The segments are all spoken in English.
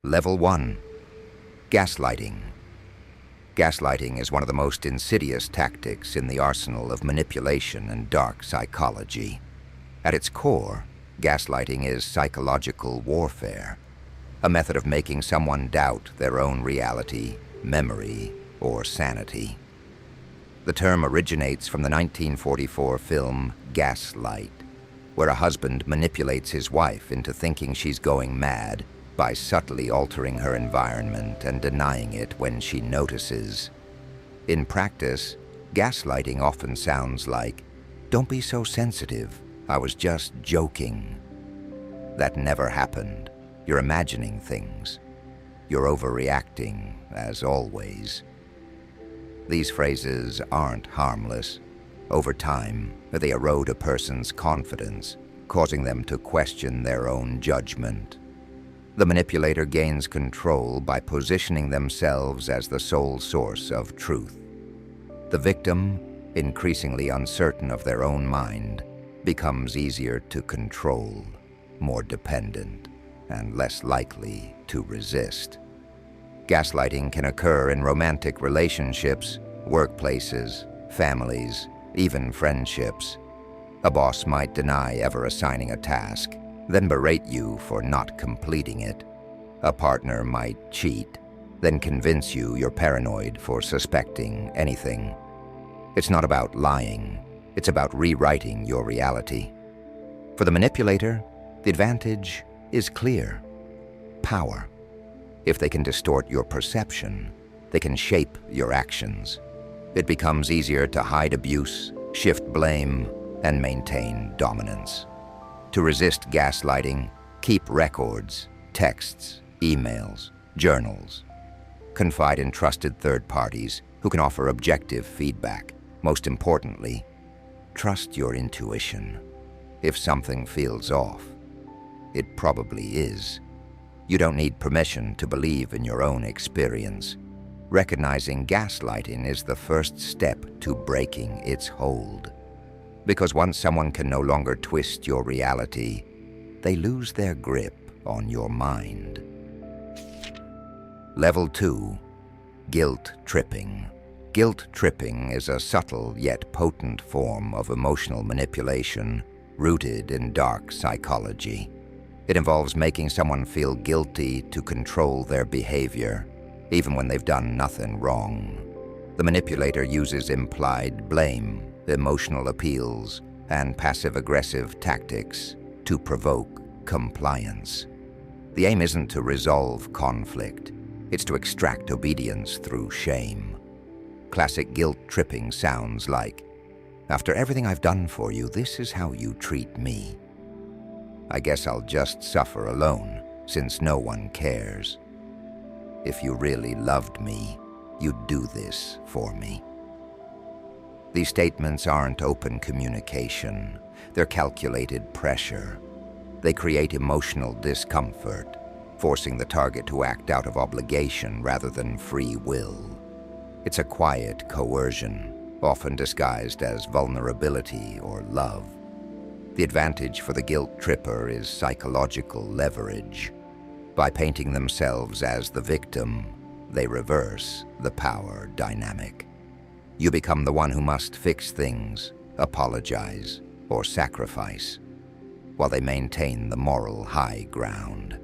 Level 1. Gaslighting. Gaslighting is one of the most insidious tactics in the arsenal of manipulation and dark psychology. At its core, gaslighting is psychological warfare, a method of making someone doubt their own reality, memory, or sanity. The term originates from the 1944 film Gaslight, where a husband manipulates his wife into thinking she's going mad by subtly altering her environment and denying it when she notices. In practice, gaslighting often sounds like, "Don't be so sensitive, I was just joking." That never happened. You're imagining things. You're overreacting, as always. These phrases aren't harmless. Over time, they erode a person's confidence, causing them to question their own judgment. The manipulator gains control by positioning themselves as the sole source of truth. The victim, increasingly uncertain of their own mind, becomes easier to control, more dependent, and less likely to resist. Gaslighting can occur in romantic relationships, workplaces, families, even friendships. A boss might deny ever assigning a task, then berate you for not completing it. A partner might cheat, then convince you you're paranoid for suspecting anything. It's not about lying, it's about rewriting your reality. For the manipulator, the advantage is clear: power. If they can distort your perception, they can shape your actions. It becomes easier to hide abuse, shift blame, and maintain dominance. To resist gaslighting, keep records, texts, emails, journals. Confide in trusted third parties who can offer objective feedback. Most importantly, trust your intuition. If something feels off, it probably is. You don't need permission to believe in your own experience. Recognizing gaslighting is the first step to breaking its hold. Because once someone can no longer twist your reality, they lose their grip on your mind. Level 2. Guilt tripping. Guilt tripping is a subtle yet potent form of emotional manipulation rooted in dark psychology. It involves making someone feel guilty to control their behavior, even when they've done nothing wrong. The manipulator uses implied blame, emotional appeals, and passive-aggressive tactics to provoke compliance. The aim isn't to resolve conflict, it's to extract obedience through shame. Classic guilt tripping sounds like, "After everything I've done for you, this is how you treat me. I guess I'll just suffer alone, since no one cares. If you really loved me, you'd do this for me." These statements aren't open communication. They're calculated pressure. They create emotional discomfort, forcing the target to act out of obligation rather than free will. It's a quiet coercion, often disguised as vulnerability or love. The advantage for the guilt tripper is psychological leverage. By painting themselves as the victim, they reverse the power dynamic. You become the one who must fix things, apologize, or sacrifice, while they maintain the moral high ground.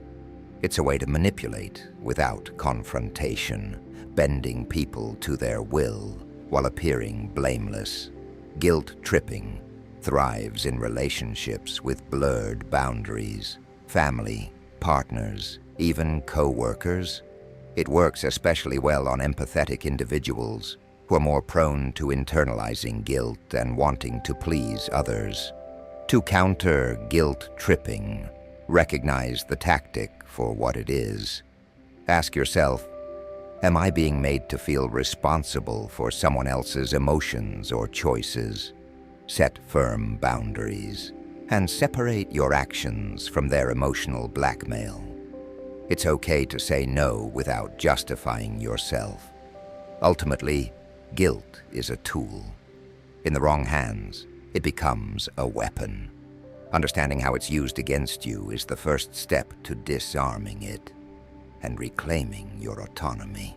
It's a way to manipulate without confrontation, bending people to their will while appearing blameless. Guilt tripping thrives in relationships with blurred boundaries, family, partners, even co-workers. It works especially well on empathetic individuals who are more prone to internalizing guilt and wanting to please others. To counter guilt tripping, recognize the tactic for what it is. Ask yourself, am I being made to feel responsible for someone else's emotions or choices? Set firm boundaries and separate your actions from their emotional blackmail. It's okay to say no without justifying yourself. Ultimately, guilt is a tool. In the wrong hands, it becomes a weapon. Understanding how it's used against you is the first step to disarming it. and reclaiming your autonomy.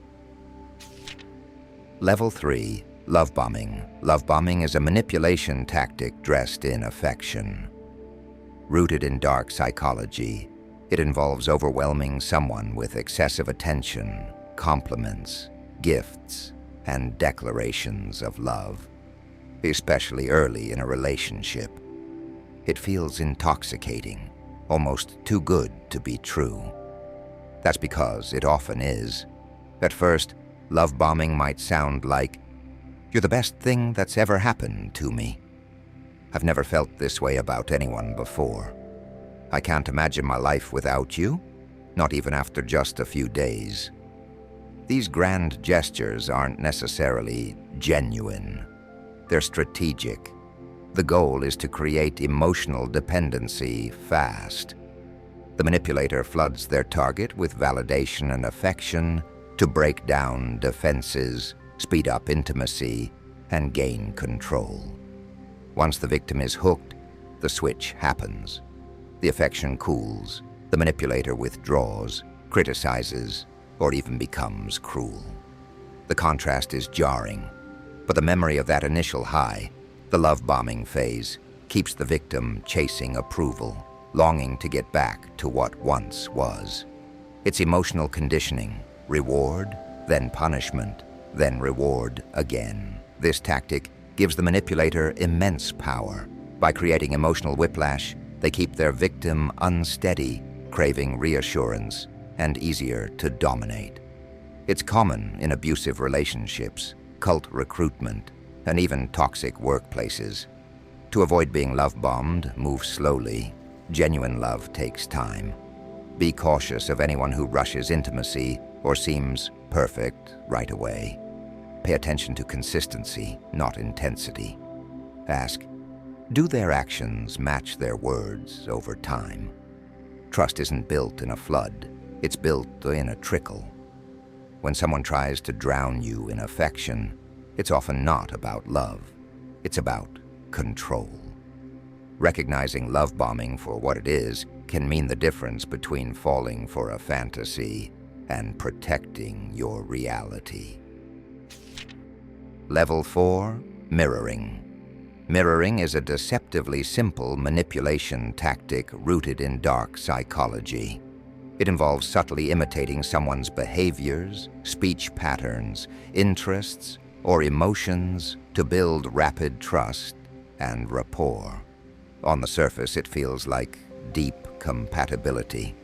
Level 3. Love bombing. Love bombing is a manipulation tactic dressed in affection. Rooted in dark psychology, it involves overwhelming someone with excessive attention, compliments, gifts, and declarations of love, especially early in a relationship. It feels intoxicating, almost too good to be true. That's because it often is. At first, love bombing might sound like, "You're the best thing that's ever happened to me. I've never felt this way about anyone before. I can't imagine my life without you, not even after just a few days." These grand gestures aren't necessarily genuine. They're strategic. The goal is to create emotional dependency fast. The manipulator floods their target with validation and affection to break down defenses, speed up intimacy, and gain control. Once the victim is hooked, the switch happens. The affection cools, the manipulator withdraws, criticizes, or even becomes cruel. The contrast is jarring, but the memory of that initial high, the love-bombing phase, keeps the victim chasing approval, longing to get back to what once was. It's emotional conditioning, reward, then punishment, then reward again. This tactic gives the manipulator immense power. By creating emotional whiplash, they keep their victim unsteady, craving reassurance, and easier to dominate. It's common in abusive relationships, cult recruitment, and even toxic workplaces. To avoid being love-bombed, move slowly. Genuine love takes time. Be cautious of anyone who rushes intimacy or seems perfect right away. Pay attention to consistency, not intensity. Ask, do their actions match their words over time? Trust isn't built in a flood, it's built in a trickle. When someone tries to drown you in affection, it's often not about love, it's about control. Recognizing love bombing for what it is can mean the difference between falling for a fantasy and protecting your reality. Level 4. Mirroring. Mirroring is a deceptively simple manipulation tactic rooted in dark psychology. It involves subtly imitating someone's behaviors, speech patterns, interests, or emotions to build rapid trust and rapport. On the surface, it feels like deep compatibility.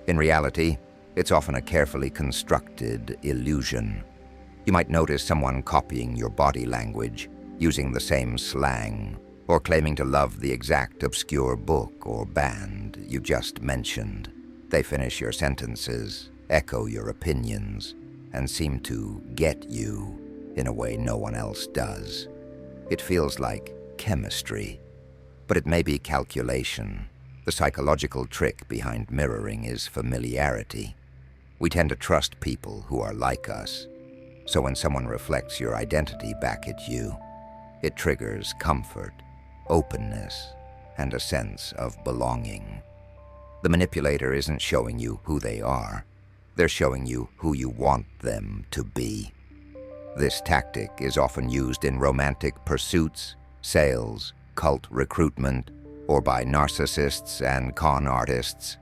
In reality, it's often a carefully constructed illusion. You might notice someone copying your body language, using the same slang, or claiming to love the exact obscure book or band you just mentioned. They finish your sentences, echo your opinions, and seem to get you in a way no one else does. It feels like chemistry, but it may be calculation. The psychological trick behind mirroring is familiarity. We tend to trust people who are like us, so when someone reflects your identity back at you, it triggers comfort, openness, and a sense of belonging. The manipulator isn't showing you who they are, they're showing you who you want them to be. This tactic is often used in romantic pursuits, sales, cult recruitment, or by narcissists and con artists.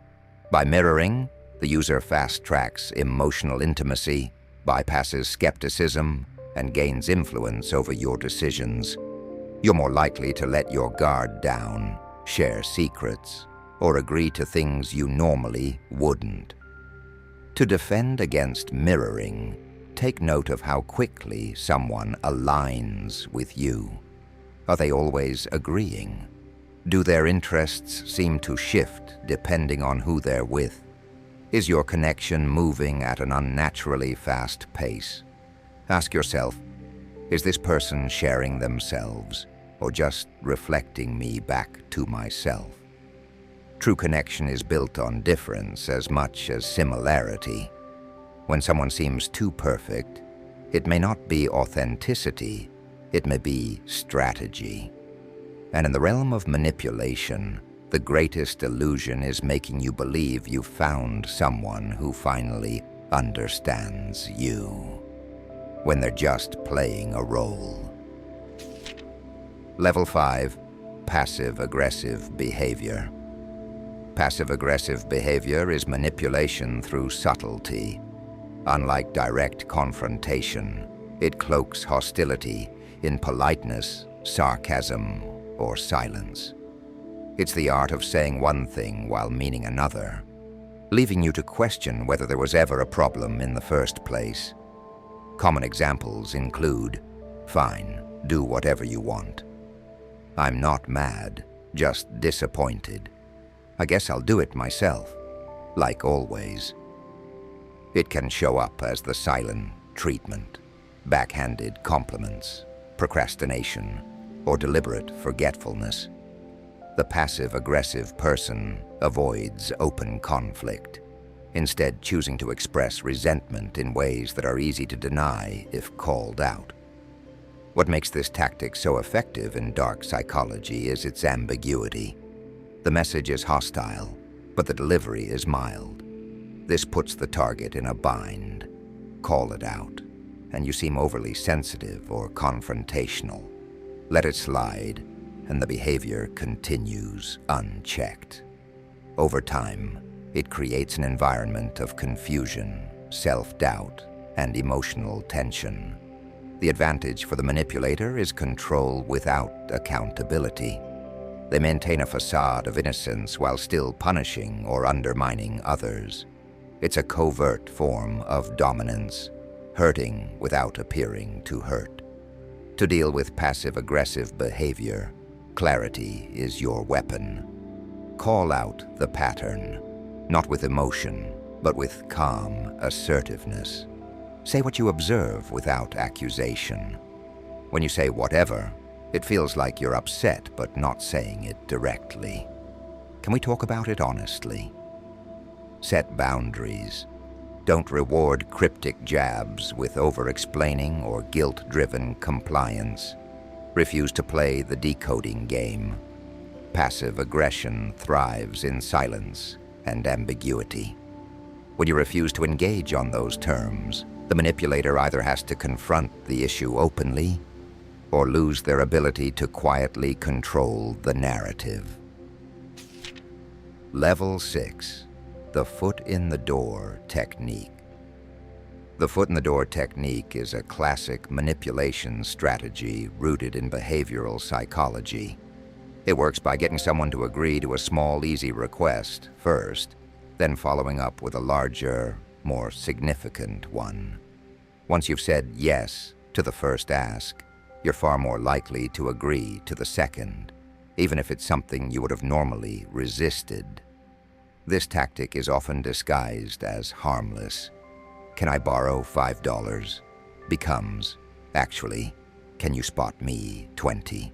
By mirroring, the user fast-tracks emotional intimacy, bypasses skepticism, and gains influence over your decisions. You're more likely to let your guard down, share secrets, or agree to things you normally wouldn't. To defend against mirroring, take note of how quickly someone aligns with you. Are they always agreeing? Do their interests seem to shift depending on who they're with? Is your connection moving at an unnaturally fast pace? Ask yourself, is this person sharing themselves or just reflecting me back to myself? True connection is built on difference as much as similarity. When someone seems too perfect, it may not be authenticity, it may be strategy. And in the realm of manipulation, The greatest illusion is making you believe you've found someone who finally understands you, when they're just playing a role. Level 5, passive-aggressive behavior. Passive-aggressive behavior is manipulation through subtlety. Unlike direct confrontation, it cloaks hostility in politeness, sarcasm, or silence. It's the art of saying one thing while meaning another, leaving you to question whether there was ever a problem in the first place. Common examples include, "Fine, do whatever you want." "I'm not mad, just disappointed. I guess I'll do it myself, like always." It can show up as the silent treatment, backhanded compliments, procrastination, or deliberate forgetfulness. The passive-aggressive person avoids open conflict, instead choosing to express resentment in ways that are easy to deny if called out. What makes this tactic so effective in dark psychology is its ambiguity. The message is hostile, but the delivery is mild. This puts the target in a bind. Call it out, and you seem overly sensitive or confrontational. Let it slide, and the behavior continues unchecked. Over time, it creates an environment of confusion, self-doubt, and emotional tension. The advantage for the manipulator is control without accountability. They maintain a facade of innocence while still punishing or undermining others. It's a covert form of dominance, hurting without appearing to hurt. To deal with passive-aggressive behavior, clarity is your weapon. Call out the pattern, not with emotion, but with calm assertiveness. Say what you observe without accusation. When you say whatever, it feels like you're upset but not saying it directly. Can we talk about it honestly? Set boundaries. Don't reward cryptic jabs with over-explaining or guilt-driven compliance. Refuse to play the decoding game. Passive aggression thrives in silence and ambiguity. When you refuse to engage on those terms, the manipulator either has to confront the issue openly or lose their ability to quietly control the narrative. Level 6, the foot in the door technique. The foot in the door technique is a classic manipulation strategy rooted in behavioral psychology. It works by getting someone to agree to a small, easy request first, then following up with a larger, more significant one. Once you've said yes to the first ask, you're far more likely to agree to the second, even if it's something you would have normally resisted. This tactic is often disguised as harmless. "Can I borrow $5? Becomes, "Actually, can you spot me 20?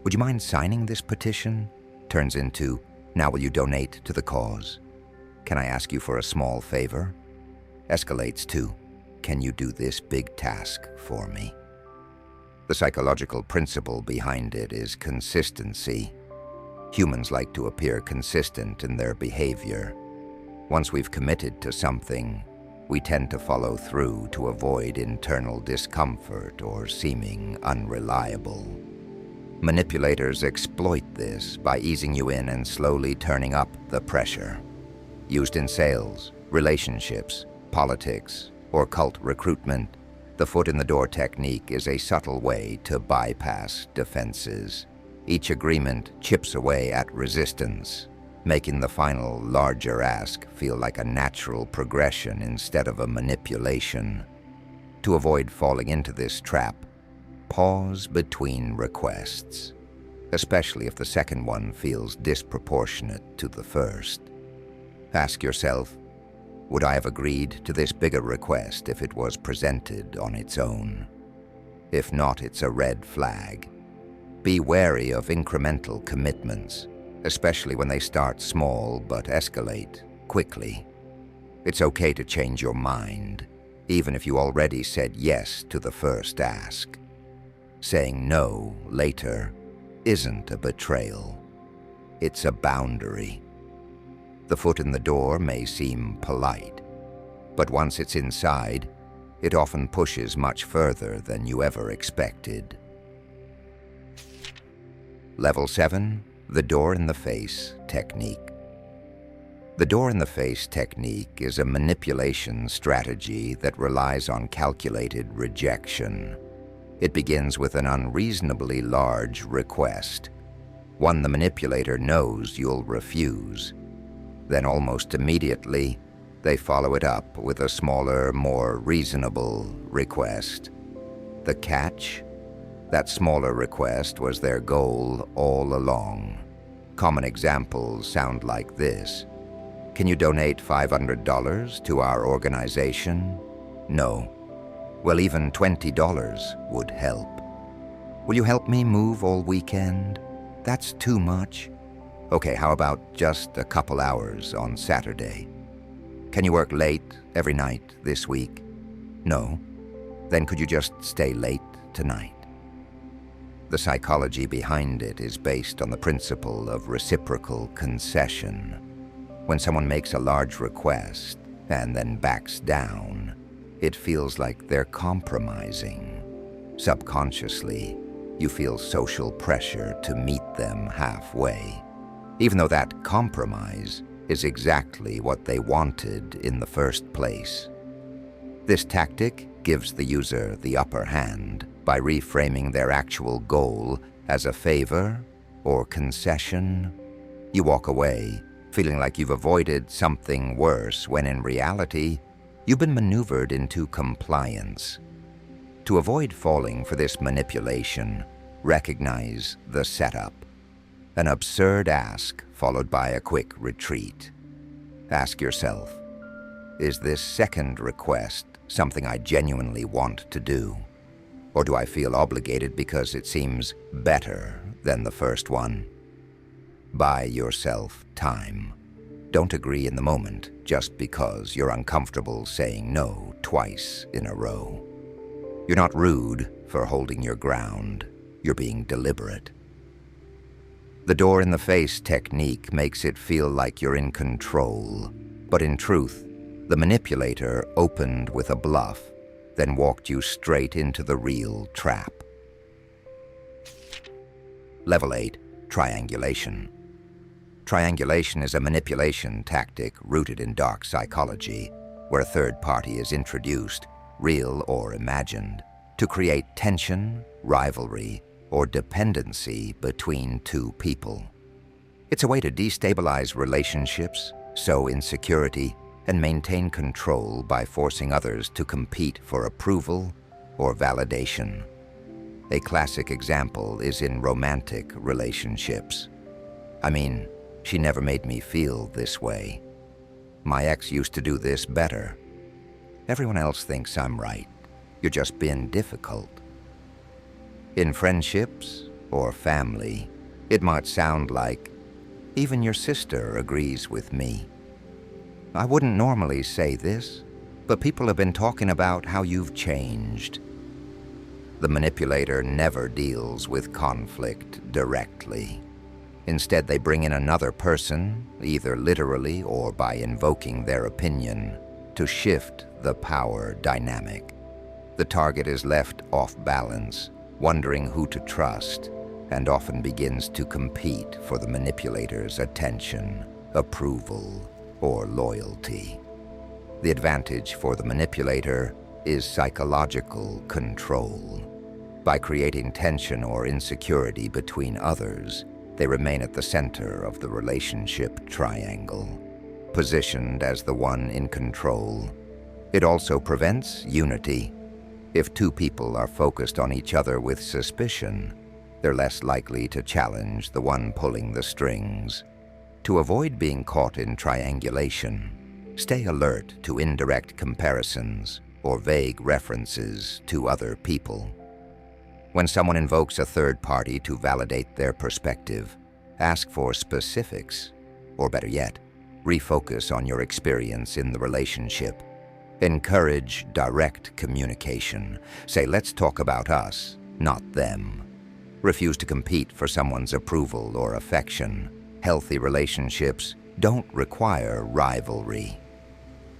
Would you mind signing this petition?" Turns into, "Now will you donate to the cause? Can I ask you for a small favor?" Escalates to, "Can you do this big task for me?" The psychological principle behind it is consistency. Humans like to appear consistent in their behavior. Once we've committed to something, we tend to follow through to avoid internal discomfort or seeming unreliable. Manipulators exploit this by easing you in and slowly turning up the pressure. Used in sales, relationships, politics, or cult recruitment, the foot-in-the-door technique is a subtle way to bypass defenses. Each agreement chips away at resistance, making the final, larger ask feel like a natural progression instead of a manipulation. To avoid falling into this trap, pause between requests, especially if the second one feels disproportionate to the first. Ask yourself, would I have agreed to this bigger request if it was presented on its own? If not, it's a red flag. Be wary of incremental commitments, especially when they start small but escalate quickly. It's okay to change your mind, even if you already said yes to the first ask. Saying no later isn't a betrayal. it's a boundary. The foot in the door may seem polite, but once it's inside, it often pushes much further than you ever expected. Level 7, the door-in-the-face technique. The door-in-the-face technique is a manipulation strategy that relies on calculated rejection. It begins with an unreasonably large request, one the manipulator knows you'll refuse. Then almost immediately, they follow it up with a smaller, more reasonable request. The catch? That smaller request was their goal all along. Common examples sound like this. Can you donate $500 to our organization? No. Well, even $20 would help. Will you help me move all weekend? That's too much. Okay, how about just a couple hours on Saturday? Can you work late every night this week? No. Then could you just stay late tonight? The psychology behind it is based on the principle of reciprocal concession. When someone makes a large request and then backs down, it feels like they're compromising. Subconsciously, you feel social pressure to meet them halfway, even though that compromise is exactly what they wanted in the first place. This tactic gives the user the upper hand by reframing their actual goal as a favor or concession. You walk away feeling like you've avoided something worse when in reality, you've been maneuvered into compliance. To avoid falling for this manipulation, recognize the setup. An absurd ask followed by a quick retreat. Ask yourself, is this second request something I genuinely want to do? Or do I feel obligated because it seems better than the first one? Buy yourself time. Don't agree in the moment just because you're uncomfortable saying no twice in a row. You're not rude for holding your ground. You're being deliberate. The door-in-the-face technique makes it feel like you're in control, but in truth, the manipulator opened with a bluff, then walked you straight into the real trap. Level 8, Triangulation. Triangulation is a manipulation tactic rooted in dark psychology, where a third party is introduced, real or imagined, to create tension, rivalry, or dependency between two people. It's a way to destabilize relationships, sow insecurity, and maintain control by forcing others to compete for approval or validation. A classic example is in romantic relationships. I mean, she never made me feel this way. My ex used to do this better. Everyone else thinks I'm right. You're just being difficult. In friendships or family, it might sound like, even your sister agrees with me. I wouldn't normally say this, but people have been talking about how you've changed. The manipulator never deals with conflict directly. Instead, they bring in another person, either literally or by invoking their opinion, to shift the power dynamic. The target is left off balance, wondering who to trust, and often begins to compete for the manipulator's attention, approval, or loyalty. The advantage for the manipulator is psychological control. By creating tension or insecurity between others, they remain at the center of the relationship triangle, positioned as the one in control. It also prevents unity. If two people are focused on each other with suspicion, they're less likely to challenge the one pulling the strings. To avoid being caught in triangulation, stay alert to indirect comparisons or vague references to other people. When someone invokes a third party to validate their perspective, ask for specifics, or better yet, refocus on your experience in the relationship. Encourage direct communication. Say, let's talk about us, not them. Refuse to compete for someone's approval or affection. Healthy relationships don't require rivalry.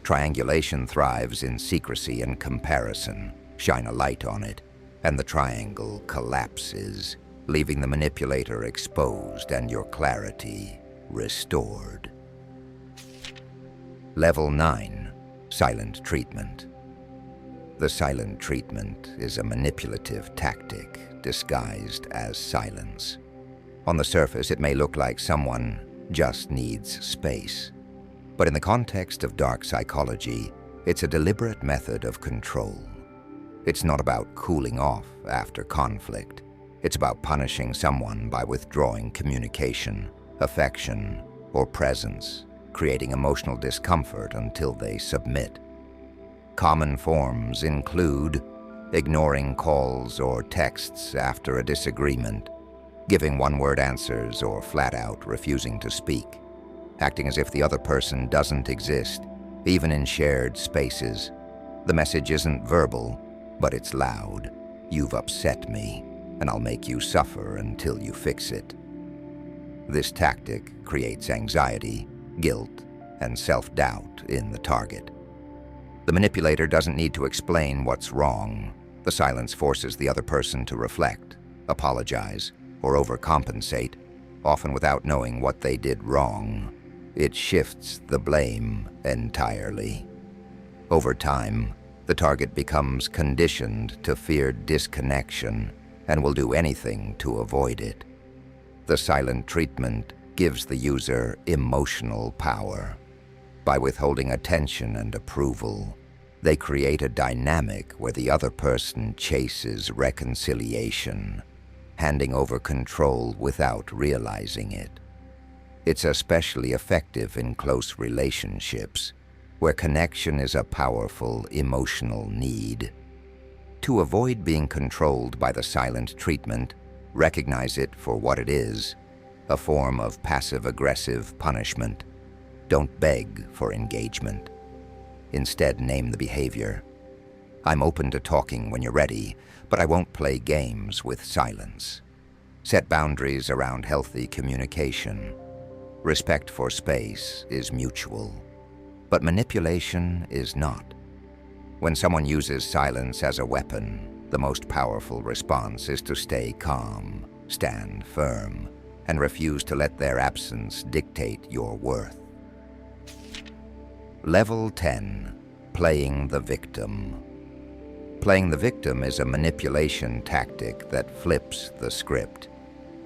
Triangulation thrives in secrecy and comparison. Shine a light on it, and the triangle collapses, leaving the manipulator exposed and your clarity restored. Level 9. Silent Treatment. The silent treatment is a manipulative tactic disguised as silence. On the surface, it may look like someone just needs space. But in the context of dark psychology, it's a deliberate method of control. It's not about cooling off after conflict. It's about punishing someone by withdrawing communication, affection, or presence, creating emotional discomfort until they submit. Common forms include ignoring calls or texts after a disagreement, giving one-word answers or flat-out refusing to speak, acting as if the other person doesn't exist, even in shared spaces. The message isn't verbal, but it's loud. You've upset me, and I'll make you suffer until you fix it. This tactic creates anxiety, guilt, and self-doubt in the target. The manipulator doesn't need to explain what's wrong. The silence forces the other person to reflect, apologize, or overcompensate, often without knowing what they did wrong. It shifts the blame entirely. Over time, the target becomes conditioned to fear disconnection and will do anything to avoid it. The silent treatment gives the user emotional power. By withholding attention and approval, they create a dynamic where the other person chases reconciliation, handing over control without realizing it. It's especially effective in close relationships, where connection is a powerful emotional need. To avoid being controlled by the silent treatment, recognize it for what it is, a form of passive-aggressive punishment. Don't beg for engagement. Instead, name the behavior. I'm open to talking when you're ready, but I won't play games with silence. Set boundaries around healthy communication. Respect for space is mutual, but manipulation is not. When someone uses silence as a weapon, the most powerful response is to stay calm, stand firm, and refuse to let their absence dictate your worth. Level 10. Playing the victim. Playing the victim is a manipulation tactic that flips the script.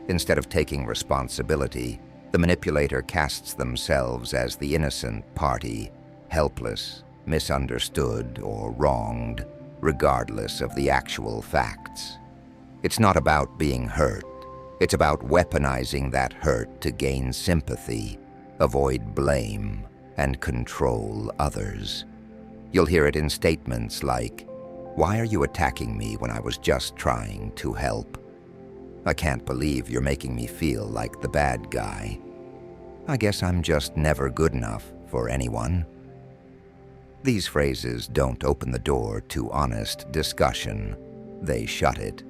Instead of taking responsibility, the manipulator casts themselves as the innocent party, helpless, misunderstood, or wronged, regardless of the actual facts. It's not about being hurt. It's about weaponizing that hurt to gain sympathy, avoid blame, and control others. You'll hear it in statements like, "Why are you attacking me when I was just trying to help? I can't believe you're making me feel like the bad guy. I guess I'm just never good enough for anyone." These phrases don't open the door to honest discussion. They shut it.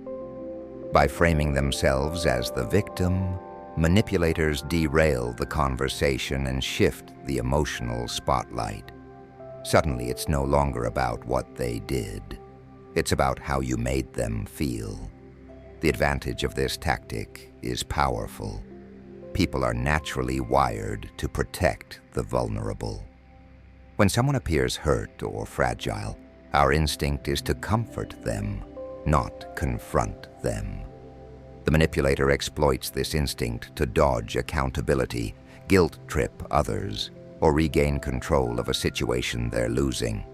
By framing themselves as the victim, manipulators derail the conversation and shift the emotional spotlight. Suddenly, it's no longer about what they did. It's about how you made them feel. The advantage of this tactic is powerful. People are naturally wired to protect the vulnerable. When someone appears hurt or fragile, our instinct is to comfort them, not confront them. The manipulator exploits this instinct to dodge accountability, guilt-trip others, or regain control of a situation they're losing.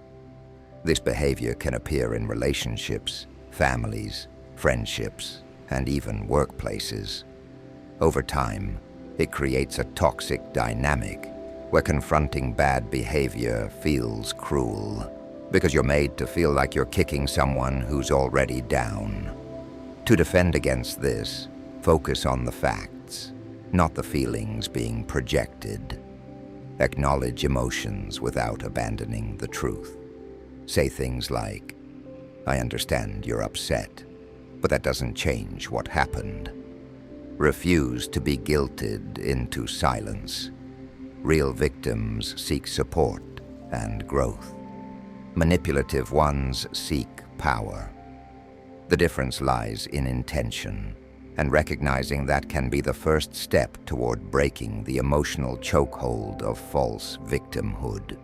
This behavior can appear in relationships, families, friendships, and even workplaces. Over time, it creates a toxic dynamic where confronting bad behavior feels cruel, because you're made to feel like you're kicking someone who's already down. To defend against this, focus on the facts, not the feelings being projected. Acknowledge emotions without abandoning the truth. Say things like, "I understand you're upset, but that doesn't change what happened." refuse to be guilted into silence. Real victims seek support and growth. Manipulative ones seek power. The difference lies in intention, and recognizing that can be the first step toward breaking the emotional chokehold of false victimhood.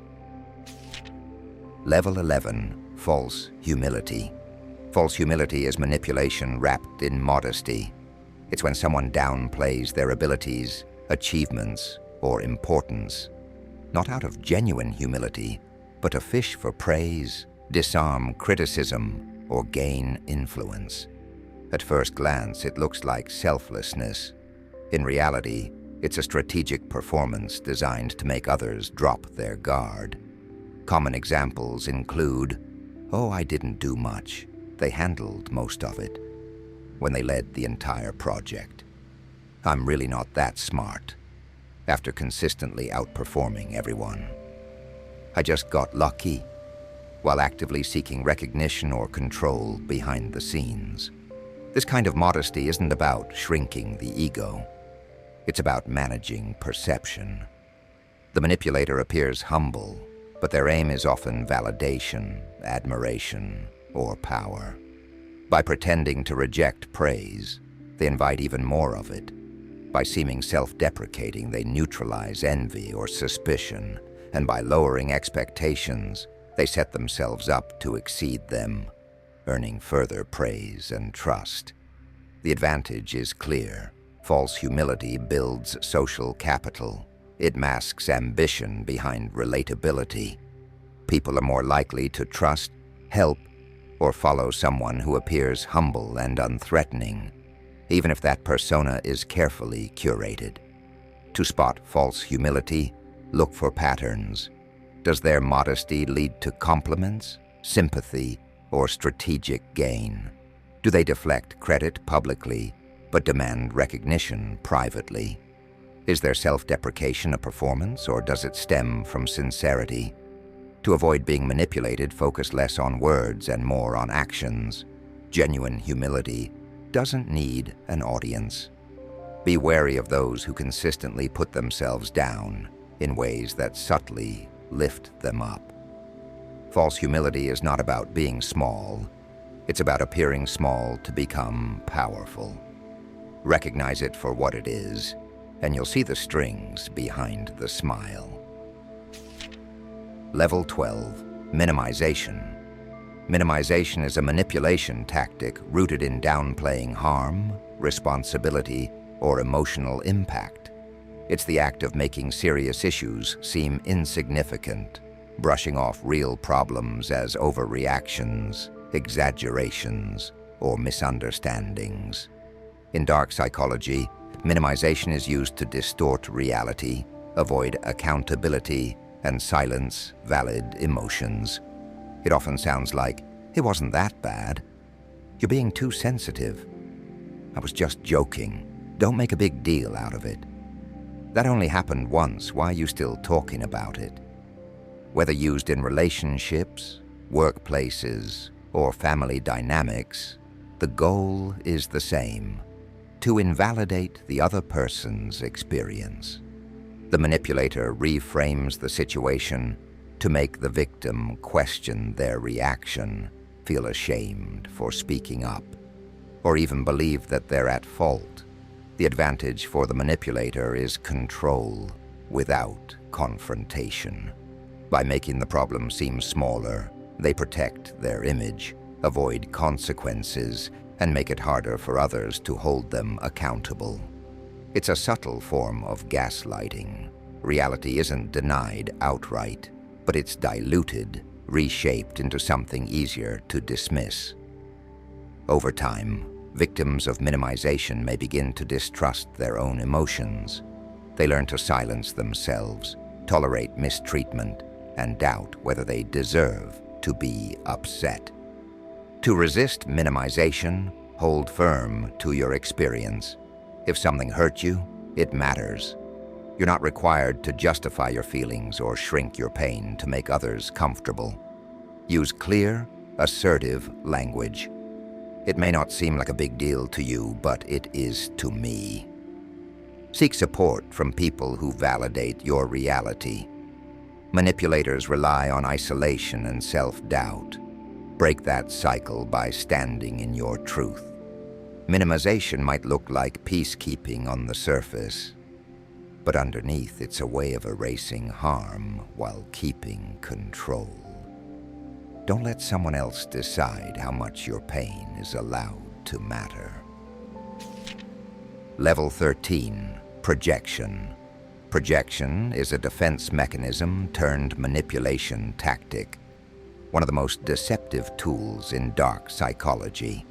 Level 11, False Humility. False humility is manipulation wrapped in modesty. It's when someone downplays their abilities, achievements, or importance, not out of genuine humility, but to fish for praise, disarm criticism, or gain influence. At first glance, it looks like selflessness. In reality, it's a strategic performance designed to make others drop their guard. Common examples include, "Oh, I didn't do much. They handled most of it," when they led the entire project. "I'm really not that smart," after consistently outperforming everyone. "I just got lucky," while actively seeking recognition or control behind the scenes. This kind of modesty isn't about shrinking the ego. It's about managing perception. The manipulator appears humble, but their aim is often validation, admiration, or power. By pretending to reject praise, they invite even more of it. By seeming self-deprecating, they neutralize envy or suspicion, and by lowering expectations, they set themselves up to exceed them, earning further praise and trust. The advantage is clear. False humility builds social capital. It masks ambition behind relatability. People are more likely to trust, help, or follow someone who appears humble and unthreatening, even if that persona is carefully curated. To spot false humility, look for patterns. Does their modesty lead to compliments, sympathy, or strategic gain? Do they deflect credit publicly, but demand recognition privately? Is their self-deprecation a performance, or does it stem from sincerity? To avoid being manipulated, focus less on words and more on actions. Genuine humility doesn't need an audience. Be wary of those who consistently put themselves down in ways that subtly lift them up. False humility is not about being small. It's about appearing small to become powerful. Recognize it for what it is, and you'll see the strings behind the smile. Level 12, Minimization. Minimization is a manipulation tactic rooted in downplaying harm, responsibility, or emotional impact. It's the act of making serious issues seem insignificant, brushing off real problems as overreactions, exaggerations, or misunderstandings. In dark psychology, minimization is used to distort reality, avoid accountability, and silence valid emotions. It often sounds like, "It wasn't that bad. You're being too sensitive. I was just joking. Don't make a big deal out of it. That only happened once. Why are you still talking about it?" Whether used in relationships, workplaces, or family dynamics, the goal is the same: to invalidate the other person's experience. The manipulator reframes the situation to make the victim question their reaction, feel ashamed for speaking up, or even believe that they're at fault. The advantage for the manipulator is control without confrontation. By making the problem seem smaller, they protect their image, avoid consequences, and make it harder for others to hold them accountable. It's a subtle form of gaslighting. Reality isn't denied outright, but it's diluted, reshaped into something easier to dismiss. Over time, victims of minimization may begin to distrust their own emotions. They learn to silence themselves, tolerate mistreatment, and doubt whether they deserve to be upset. To resist minimization, hold firm to your experience. If something hurt you, it matters. You're not required to justify your feelings or shrink your pain to make others comfortable. Use clear, assertive language. "It may not seem like a big deal to you, but it is to me." Seek support from people who validate your reality. Manipulators rely on isolation and self-doubt. Break that cycle by standing in your truth. Minimization might look like peacekeeping on the surface, but underneath it's a way of erasing harm while keeping control. Don't let someone else decide how much your pain is allowed to matter. Level 13, Projection. Projection is a defense mechanism turned manipulation tactic, one of the most deceptive tools in dark psychology.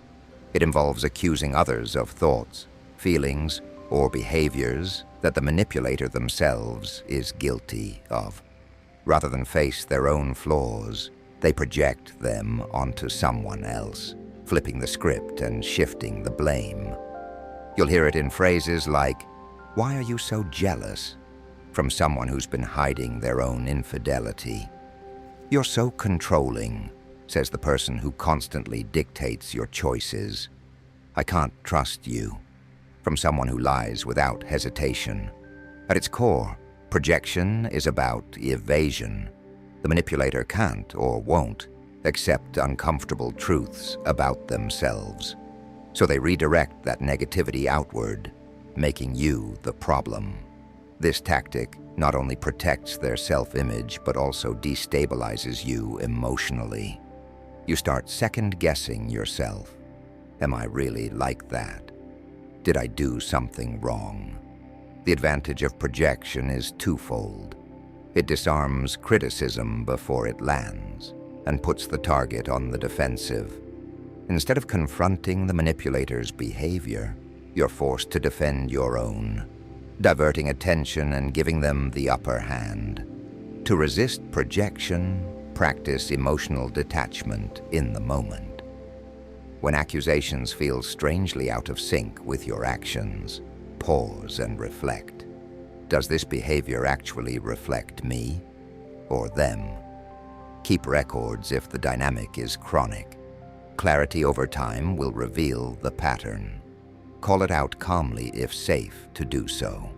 It involves accusing others of thoughts, feelings, or behaviors that the manipulator themselves is guilty of. Rather than face their own flaws, they project them onto someone else, flipping the script and shifting the blame. You'll hear it in phrases like, "Why are you so jealous?" from someone who's been hiding their own infidelity. "You're so controlling," says the person who constantly dictates your choices. "I can't trust you," from someone who lies without hesitation. At its core, projection is about evasion. The manipulator can't or won't accept uncomfortable truths about themselves. So they redirect that negativity outward, making you the problem. This tactic not only protects their self-image but also destabilizes you emotionally. You start second-guessing yourself. Am I really like that? Did I do something wrong? The advantage of projection is twofold. It disarms criticism before it lands and puts the target on the defensive. Instead of confronting the manipulator's behavior, you're forced to defend your own, diverting attention and giving them the upper hand. To resist projection, practice emotional detachment in the moment. When accusations feel strangely out of sync with your actions, pause and reflect. Does this behavior actually reflect me or them? Keep records if the dynamic is chronic. Clarity over time will reveal the pattern. Call it out calmly if safe to do so.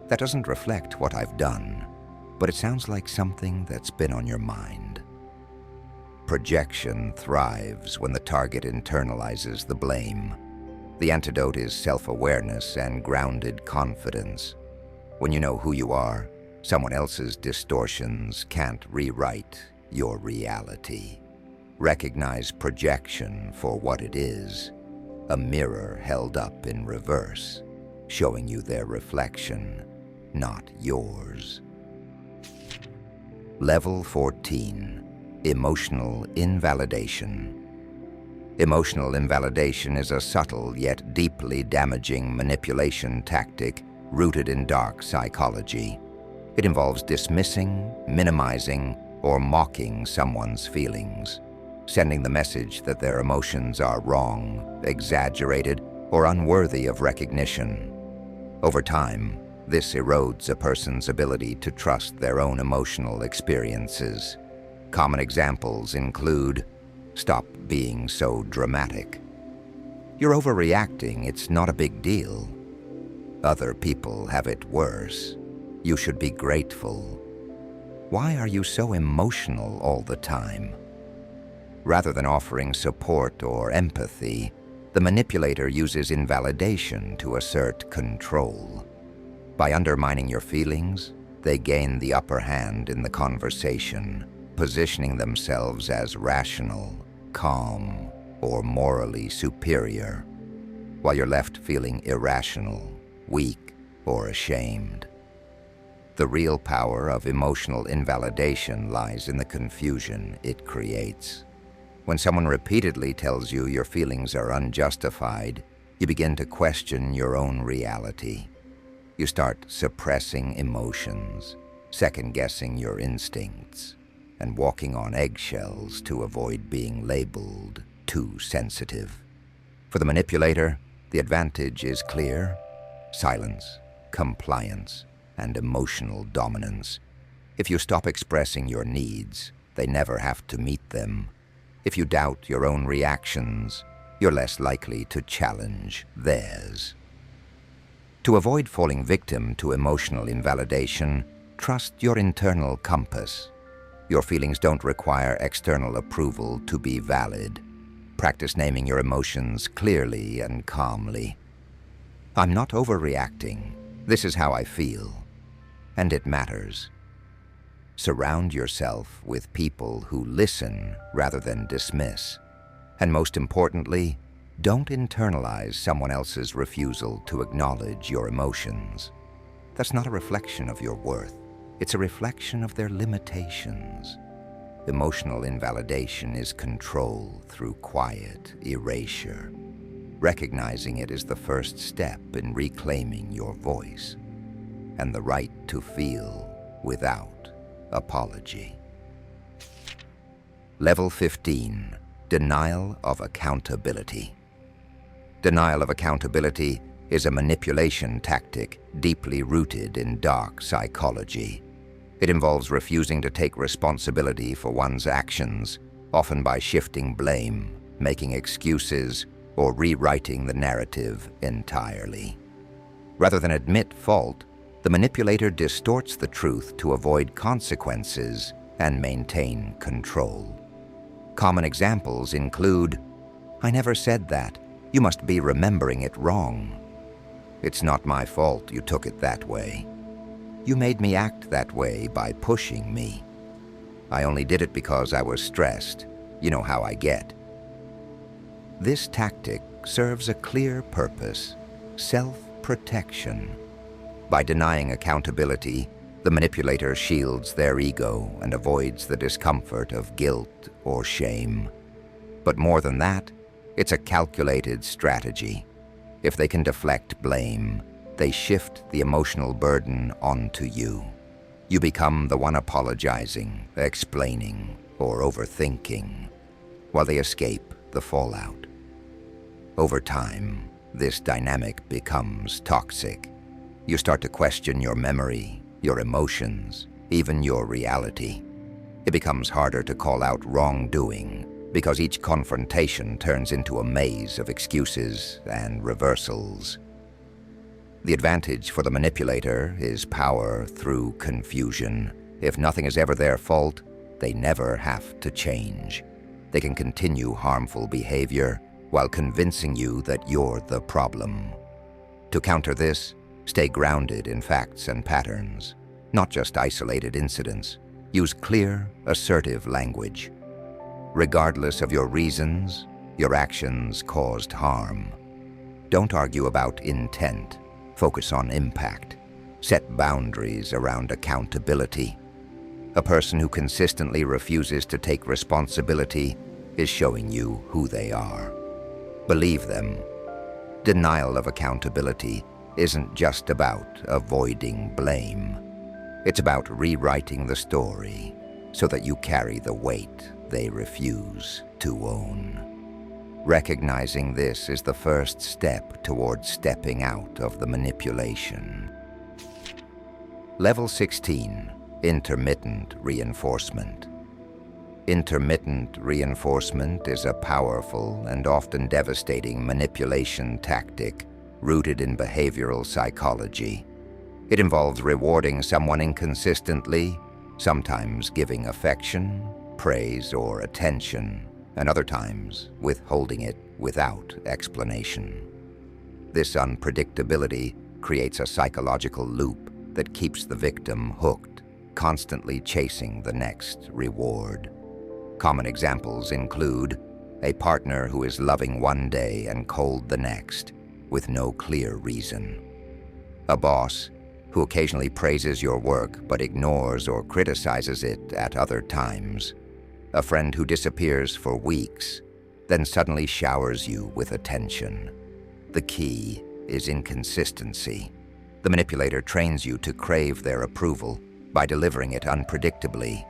That doesn't reflect what I've done, but it sounds like something that's been on your mind. Projection thrives when the target internalizes the blame. The antidote is self-awareness and grounded confidence. When you know who you are, someone else's distortions can't rewrite your reality. Recognize projection for what it is, a mirror held up in reverse, showing you their reflection, not yours. Level 14, Emotional Invalidation. Emotional invalidation is a subtle yet deeply damaging manipulation tactic rooted in dark psychology. It involves dismissing, minimizing, or mocking someone's feelings, sending the message that their emotions are wrong, exaggerated, or unworthy of recognition. Over time, this erodes a person's ability to trust their own emotional experiences. Common examples include, "Stop being so dramatic." "You're overreacting, it's not a big deal." "Other people have it worse. You should be grateful." "Why are you so emotional all the time?" Rather than offering support or empathy, the manipulator uses invalidation to assert control. By undermining your feelings, they gain the upper hand in the conversation, positioning themselves as rational, calm, or morally superior, while you're left feeling irrational, weak, or ashamed. The real power of emotional invalidation lies in the confusion it creates. When someone repeatedly tells you your feelings are unjustified, you begin to question your own reality. You start suppressing emotions, second-guessing your instincts, and walking on eggshells to avoid being labeled too sensitive. For the manipulator, the advantage is clear: silence, compliance, and emotional dominance. If you stop expressing your needs, they never have to meet them. If you doubt your own reactions, you're less likely to challenge theirs. To avoid falling victim to emotional invalidation, trust your internal compass. Your feelings don't require external approval to be valid. Practice naming your emotions clearly and calmly. I'm not overreacting. This is how I feel. And it matters. Surround yourself with people who listen rather than dismiss. And most importantly, don't internalize someone else's refusal to acknowledge your emotions. That's not a reflection of your worth. It's a reflection of their limitations. Emotional invalidation is control through quiet erasure. Recognizing it is the first step in reclaiming your voice and the right to feel without apology. Level 15, Denial of Accountability. Denial of accountability is a manipulation tactic deeply rooted in dark psychology. It involves refusing to take responsibility for one's actions, often by shifting blame, making excuses, or rewriting the narrative entirely. Rather than admit fault, the manipulator distorts the truth to avoid consequences and maintain control. Common examples include, "I never said that. You must be remembering it wrong. It's not my fault you took it that way. You made me act that way by pushing me. I only did it because I was stressed. You know how I get." This tactic serves a clear purpose: self-protection. By denying accountability, the manipulator shields their ego and avoids the discomfort of guilt or shame. But more than that, it's a calculated strategy. If they can deflect blame, they shift the emotional burden onto you. You become the one apologizing, explaining, or overthinking, while they escape the fallout. Over time, this dynamic becomes toxic. You start to question your memory, your emotions, even your reality. It becomes harder to call out wrongdoing because each confrontation turns into a maze of excuses and reversals. The advantage for the manipulator is power through confusion. If nothing is ever their fault, they never have to change. They can continue harmful behavior while convincing you that you're the problem. To counter this, stay grounded in facts and patterns, not just isolated incidents. Use clear, assertive language. Regardless of your reasons, your actions caused harm. Don't argue about intent. Focus on impact. Set boundaries around accountability. A person who consistently refuses to take responsibility is showing you who they are. Believe them. Denial of accountability isn't just about avoiding blame. It's about rewriting the story so that you carry the weight they refuse to own. Recognizing this is the first step towards stepping out of the manipulation. Level 16, Intermittent Reinforcement. Intermittent reinforcement is a powerful and often devastating manipulation tactic rooted in behavioral psychology. It involves rewarding someone inconsistently, sometimes giving affection, praise, or attention, and other times withholding it without explanation. This unpredictability creates a psychological loop that keeps the victim hooked, constantly chasing the next reward. Common examples include a partner who is loving one day and cold the next, with no clear reason. A boss who occasionally praises your work but ignores or criticizes it at other times. A friend who disappears for weeks, then suddenly showers you with attention. The key is inconsistency. The manipulator trains you to crave their approval by delivering it unpredictably.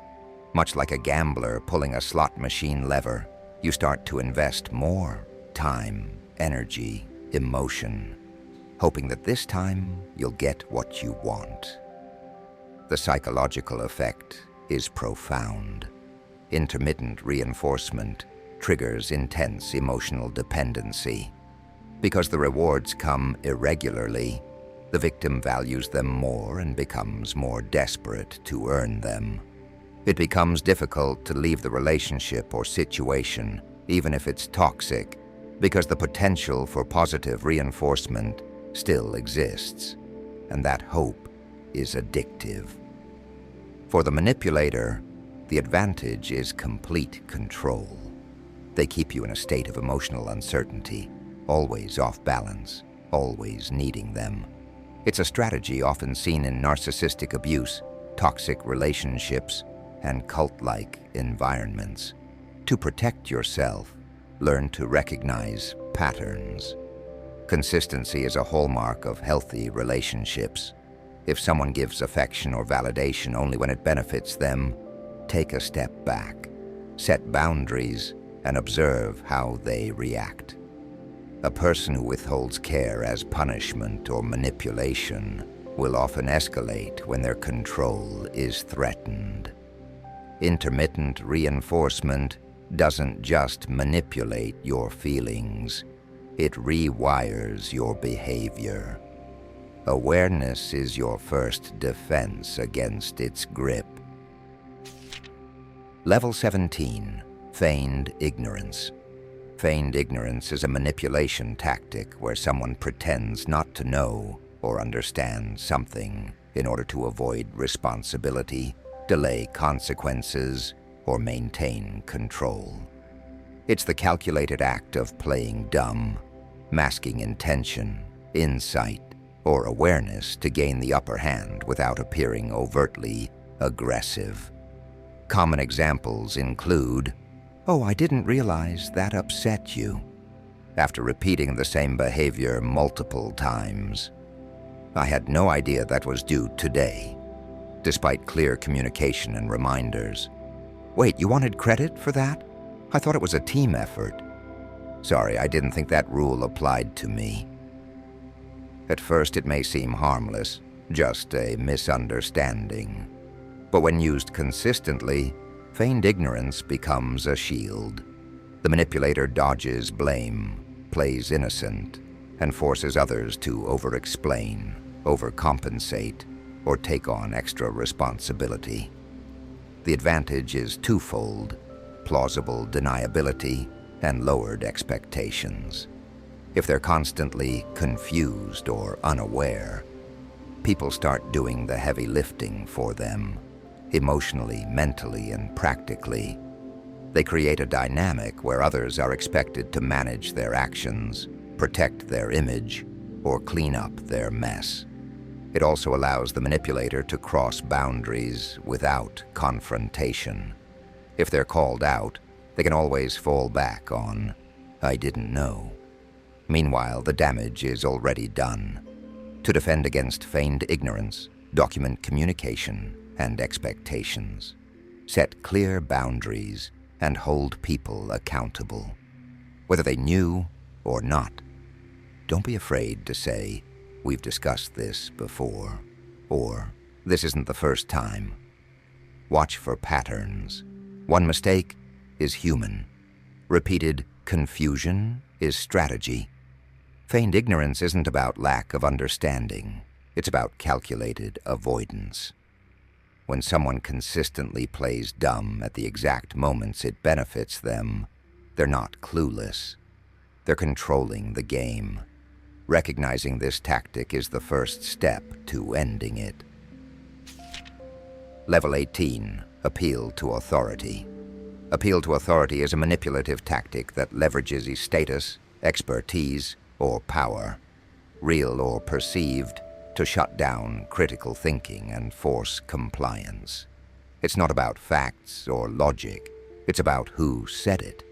Much like a gambler pulling a slot machine lever, you start to invest more time, energy, emotion, hoping that this time you'll get what you want. The psychological effect is profound. Intermittent reinforcement triggers intense emotional dependency. Because the rewards come irregularly, The victim values them more and becomes more desperate to earn them. It becomes difficult to leave the relationship or situation, even if it's toxic, because the potential for positive reinforcement still exists, and that hope is addictive. For the manipulator, the advantage is complete control. They keep you in a state of emotional uncertainty, always off balance, always needing them. It's a strategy often seen in narcissistic abuse, toxic relationships, and cult-like environments. To protect yourself, learn to recognize patterns. Consistency is a hallmark of healthy relationships. If someone gives affection or validation only when it benefits them, take a step back, set boundaries, and observe how they react. A person who withholds care as punishment or manipulation will often escalate when their control is threatened. Intermittent reinforcement doesn't just manipulate your feelings, it rewires your behavior. Awareness is your first defense against its grip. Level 17. Feigned ignorance. Feigned ignorance is a manipulation tactic where someone pretends not to know or understand something in order to avoid responsibility, delay consequences, or maintain control. It's the calculated act of playing dumb, masking intention, insight, or awareness to gain the upper hand without appearing overtly aggressive. Common examples include, "Oh, I didn't realize that upset you," after repeating the same behavior multiple times. "I had no idea that was due today," despite clear communication and reminders. "Wait, you wanted credit for that? I thought it was a team effort." "Sorry, I didn't think that rule applied to me." At first it may seem harmless, just a misunderstanding. But when used consistently, feigned ignorance becomes a shield. The manipulator dodges blame, plays innocent, and forces others to over-explain, overcompensate, or take on extra responsibility. The advantage is twofold: plausible deniability and lowered expectations. If they're constantly confused or unaware, people start doing the heavy lifting for them, emotionally, mentally, and practically. They create a dynamic where others are expected to manage their actions, protect their image, or clean up their mess. It also allows the manipulator to cross boundaries without confrontation. If they're called out, they can always fall back on, "I didn't know." Meanwhile, the damage is already done. To defend against feigned ignorance, document communication and expectations. Set clear boundaries and hold people accountable, whether they knew or not. Don't be afraid to say, "We've discussed this before," or "This isn't the first time." Watch for patterns. One mistake is human. Repeated confusion is strategy. Feigned ignorance isn't about lack of understanding. It's about calculated avoidance. When someone consistently plays dumb at the exact moments it benefits them, they're not clueless. They're controlling the game. Recognizing this tactic is the first step to ending it. Level 18. Appeal to authority. Appeal to authority is a manipulative tactic that leverages status, expertise, or power, real or perceived, to shut down critical thinking and force compliance. It's not about facts or logic. It's about who said it.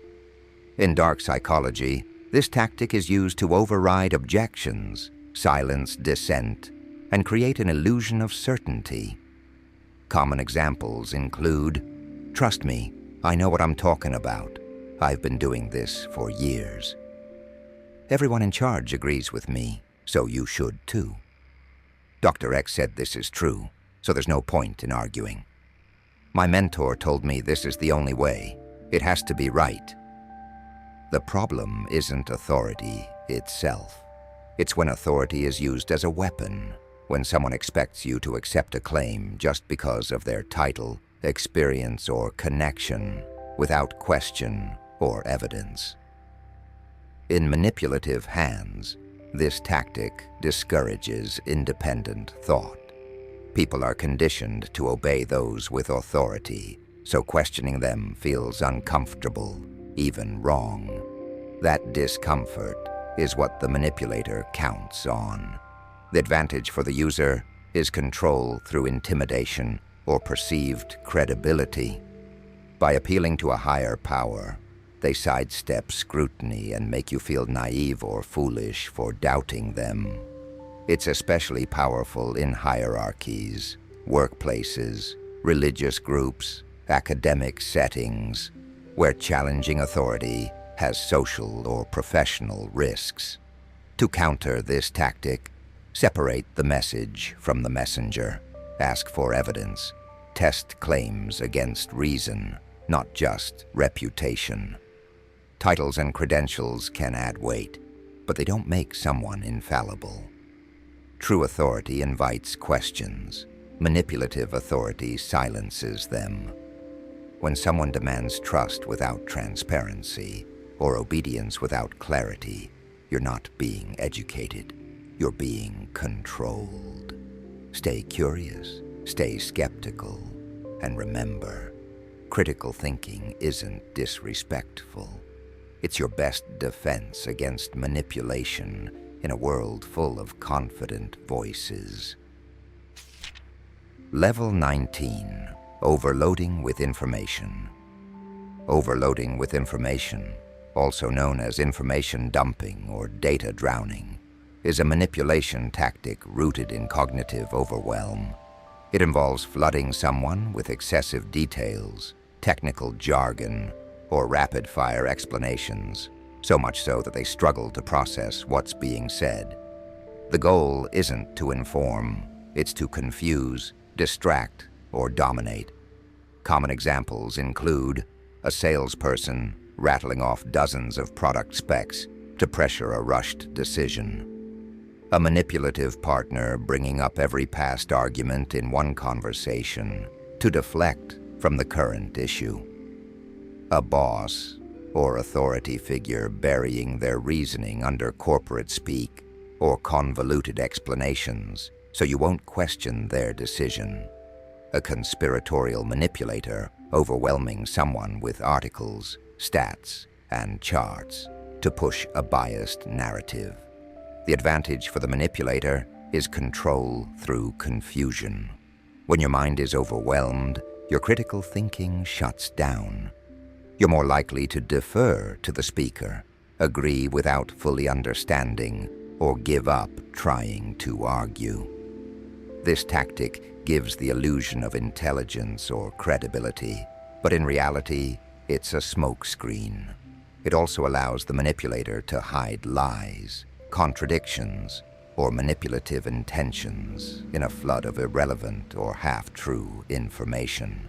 In dark psychology, this tactic is used to override objections, silence dissent, and create an illusion of certainty. Common examples include, "Trust me, I know what I'm talking about. I've been doing this for years." "Everyone in charge agrees with me, so you should too." "Dr. X said this is true, so there's no point in arguing." "My mentor told me this is the only way. It has to be right." The problem isn't authority itself. It's when authority is used as a weapon, when someone expects you to accept a claim just because of their title, experience, or connection, without question or evidence. In manipulative hands, this tactic discourages independent thought. People are conditioned to obey those with authority, so questioning them feels uncomfortable, even wrong. That discomfort is what the manipulator counts on. The advantage for the user is control through intimidation or perceived credibility. By appealing to a higher power, they sidestep scrutiny and make you feel naive or foolish for doubting them. It's especially powerful in hierarchies, workplaces, religious groups, academic settings, where challenging authority has social or professional risks. To counter this tactic, separate the message from the messenger, ask for evidence, test claims against reason, not just reputation. Titles and credentials can add weight, but they don't make someone infallible. True authority invites questions. Manipulative authority silences them. When someone demands trust without transparency or obedience without clarity, you're not being educated. You're being controlled. Stay curious, stay skeptical, and remember, critical thinking isn't disrespectful. It's your best defense against manipulation in a world full of confident voices. Level 19. Overloading with information. Overloading with information, also known as information dumping or data drowning, is a manipulation tactic rooted in cognitive overwhelm. It involves flooding someone with excessive details, technical jargon, or rapid-fire explanations, so much so that they struggle to process what's being said. The goal isn't to inform, it's to confuse, distract, or dominate. Common examples include a salesperson rattling off dozens of product specs to pressure a rushed decision, a manipulative partner bringing up every past argument in one conversation to deflect from the current issue, a boss or authority figure burying their reasoning under corporate speak or convoluted explanations so you won't question their decision, a conspiratorial manipulator overwhelming someone with articles, stats, and charts to push a biased narrative. The advantage for the manipulator is control through confusion. When your mind is overwhelmed, your critical thinking shuts down. You're more likely to defer to the speaker, agree without fully understanding, or give up trying to argue. This tactic gives the illusion of intelligence or credibility, but in reality, it's a smokescreen. It also allows the manipulator to hide lies, contradictions, or manipulative intentions in a flood of irrelevant or half-true information.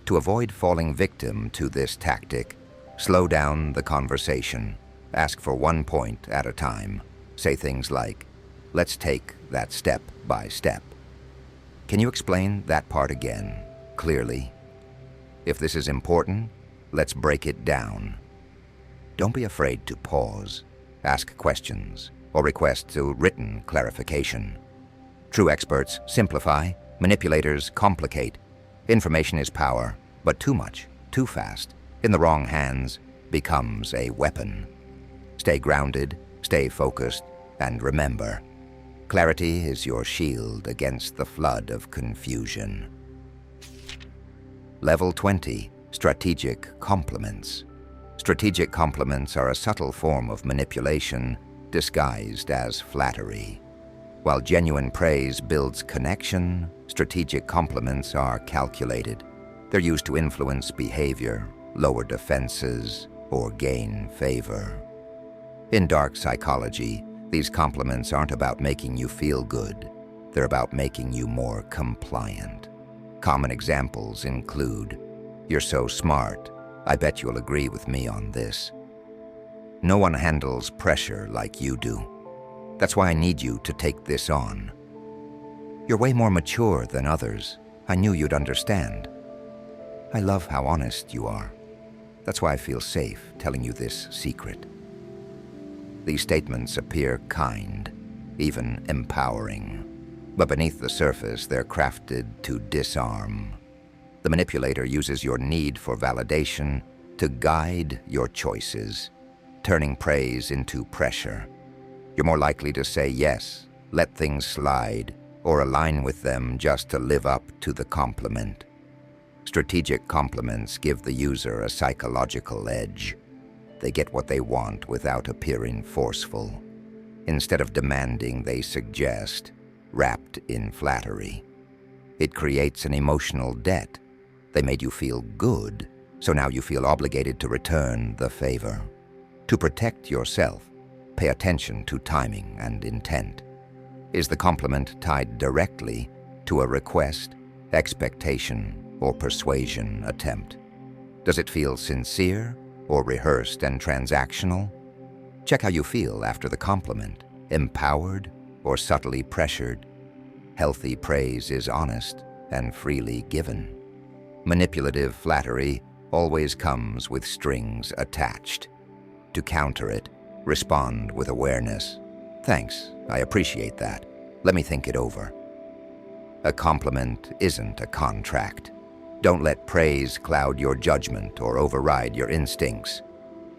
To avoid falling victim to this tactic, slow down the conversation, ask for one point at a time, say things like, "Let's take that step by step. Can you explain that part again, clearly? If this is important, let's break it down." Don't be afraid to pause, ask questions, or request a written clarification. True experts simplify, manipulators complicate. Information is power, but too much, too fast, in the wrong hands, becomes a weapon. Stay grounded, stay focused, and remember, clarity is your shield against the flood of confusion. Level 20. Strategic compliments. Strategic compliments are a subtle form of manipulation disguised as flattery. While genuine praise builds connection, strategic compliments are calculated. They're used to influence behavior, lower defenses, or gain favor. In dark psychology, these compliments aren't about making you feel good. They're about making you more compliant. Common examples include, "You're so smart. I bet you'll agree with me on this." "No one handles pressure like you do." That's why I need you to take this on. You're way more mature than others. I knew you'd understand. I love how honest you are. That's why I feel safe telling you this secret. These statements appear kind, even empowering, but beneath the surface they're crafted to disarm. The manipulator uses your need for validation to guide your choices, turning praise into pressure. You're more likely to say yes, let things slide, or align with them just to live up to the compliment. Strategic compliments give the user a psychological edge. They get what they want without appearing forceful. Instead of demanding, they suggest, wrapped in flattery. It creates an emotional debt. They made you feel good, so now you feel obligated to return the favor. To protect yourself, pay attention to timing and intent. Is the compliment tied directly to a request, expectation, or persuasion attempt? Does it feel sincere or rehearsed and transactional? Check how you feel after the compliment, empowered or subtly pressured. Healthy praise is honest and freely given. Manipulative flattery always comes with strings attached. To counter it, respond with awareness. Thanks, I appreciate that. Let me think it over. A compliment isn't a contract. Don't let praise cloud your judgment or override your instincts.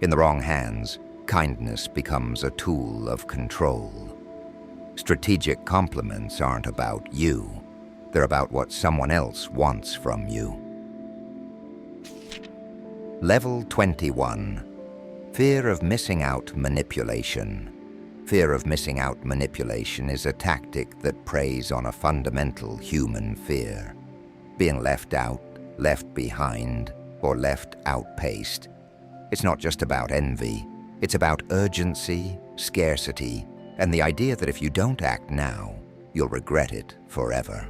In the wrong hands, kindness becomes a tool of control. Strategic compliments aren't about you. They're about what someone else wants from you. Level 21. Fear of missing out manipulation. Fear of missing out manipulation is a tactic that preys on a fundamental human fear. Being left out, left behind, or left outpaced. It's not just about envy. It's about urgency, scarcity, and the idea that if you don't act now, you'll regret it forever.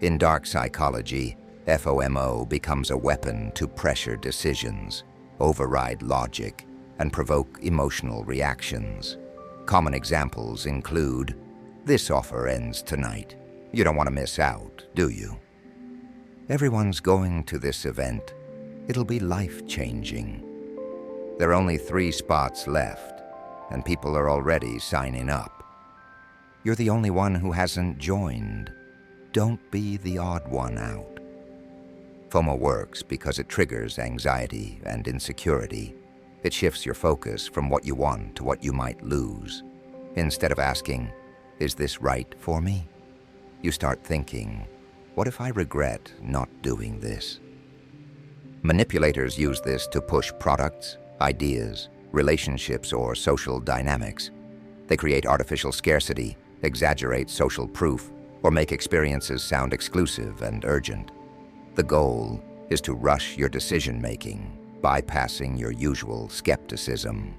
In dark psychology, FOMO becomes a weapon to pressure decisions, override logic, and provoke emotional reactions. Common examples include, this offer ends tonight. You don't want to miss out, do you? Everyone's going to this event. It'll be life-changing. There are only 3 spots left, and people are already signing up. You're the only one who hasn't joined. Don't be the odd one out. FOMO works because it triggers anxiety and insecurity. It shifts your focus from what you want to what you might lose. Instead of asking, is this right for me? You start thinking, what if I regret not doing this? Manipulators use this to push products, ideas, relationships, or social dynamics. They create artificial scarcity, exaggerate social proof, or make experiences sound exclusive and urgent. The goal is to rush your decision-making, bypassing your usual skepticism.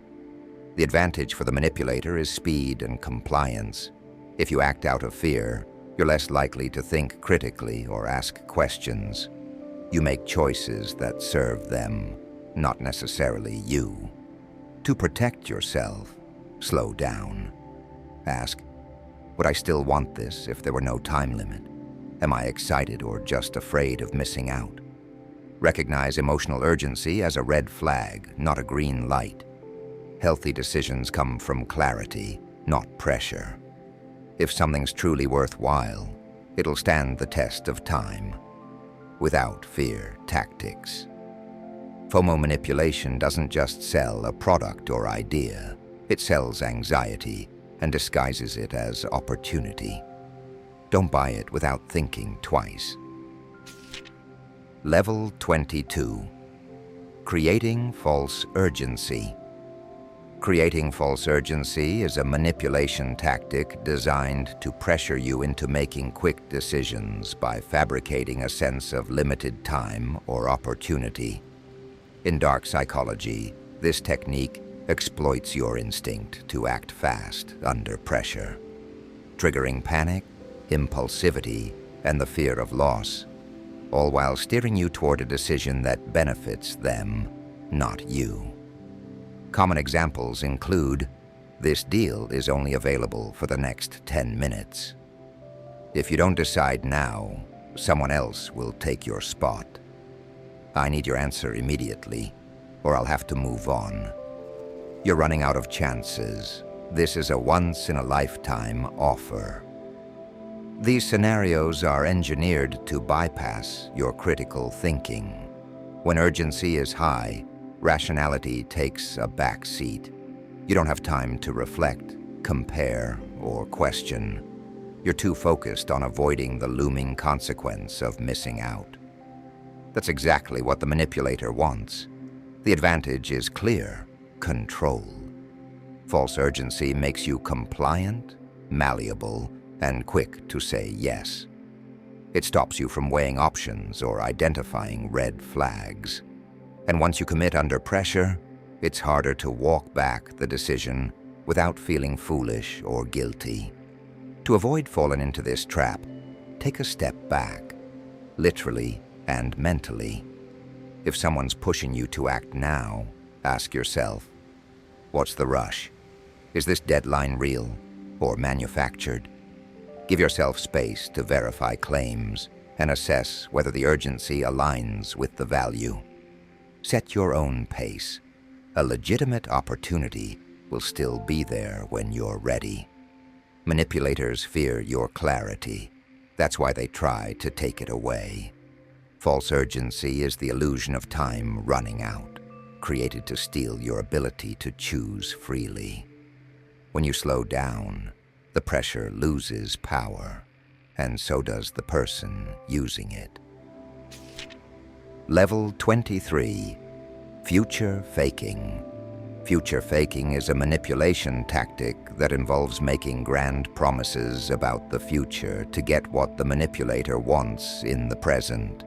The advantage for the manipulator is speed and compliance. If you act out of fear, you're less likely to think critically or ask questions. You make choices that serve them, not necessarily you. To protect yourself, slow down. Ask, would I still want this if there were no time limit? Am I excited or just afraid of missing out? Recognize emotional urgency as a red flag, not a green light. Healthy decisions come from clarity, not pressure. If something's truly worthwhile, it'll stand the test of time. Without fear tactics. FOMO manipulation doesn't just sell a product or idea. It sells anxiety and disguises it as opportunity. Don't buy it without thinking twice. Level 22. Creating false urgency. Creating false urgency is a manipulation tactic designed to pressure you into making quick decisions by fabricating a sense of limited time or opportunity. In dark psychology, this technique exploits your instinct to act fast under pressure, triggering panic, impulsivity, and the fear of loss, all while steering you toward a decision that benefits them, not you. Common examples include, This deal is only available for the next 10 minutes. If you don't decide now, someone else will take your spot. I need your answer immediately, or I'll have to move on. You're running out of chances. This is a once-in-a-lifetime offer. These scenarios are engineered to bypass your critical thinking. When urgency is high, rationality takes a back seat. You don't have time to reflect, compare, or question. You're too focused on avoiding the looming consequence of missing out. That's exactly what the manipulator wants. The advantage is clear: control. False urgency makes you compliant, malleable, and quick to say yes. It stops you from weighing options or identifying red flags. And once you commit under pressure, it's harder to walk back the decision without feeling foolish or guilty. To avoid falling into this trap, take a step back, literally and mentally. If someone's pushing you to act now, ask yourself, what's the rush? Is this deadline real or manufactured? Give yourself space to verify claims and assess whether the urgency aligns with the value. Set your own pace. A legitimate opportunity will still be there when you're ready. Manipulators fear your clarity. That's why they try to take it away. False urgency is the illusion of time running out, created to steal your ability to choose freely. When you slow down, the pressure loses power, and so does the person using it. Level 23, Future Faking. Future faking is a manipulation tactic that involves making grand promises about the future to get what the manipulator wants in the present,